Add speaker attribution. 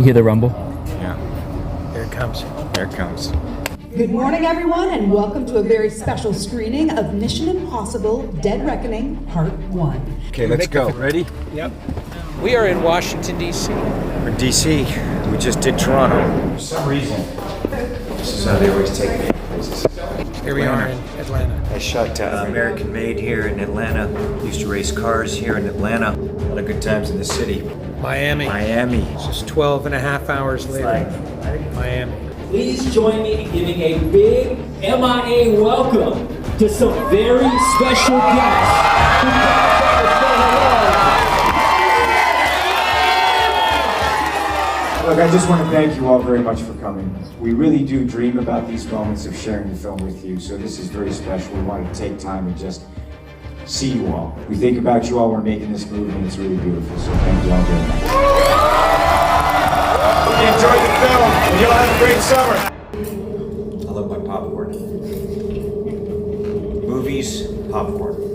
Speaker 1: You hear the rumble?
Speaker 2: Yeah.
Speaker 3: Here it comes.
Speaker 2: Here it comes.
Speaker 4: Good morning, everyone, and welcome to a very special screening of Mission Impossible: Dead Reckoning Part 1.
Speaker 2: Okay, let's go. Ready?
Speaker 3: Yep. We are in Washington, D.C.
Speaker 2: We're D.C. We just did Toronto. For some reason, this is how they always take me places.
Speaker 3: Here we are in Atlanta.
Speaker 2: I shot American Made here in Atlanta. Used to race cars here in Atlanta. A lot of good times in the city.
Speaker 3: Miami.
Speaker 2: Miami.
Speaker 3: Just 12 and a half hours later. Miami.
Speaker 5: Please join me in giving a big MIA welcome to some very special guests.
Speaker 6: Look, I just want to thank you all very much for coming. We really do dream about these moments of sharing the film with you, so this is very special. We wanted to take time and just see you all. We think about you all when we're making this movie, and it's really beautiful, so thank you all very much. Enjoy the film, and you'll have a great summer.
Speaker 2: I love my popcorn. Movies, popcorn.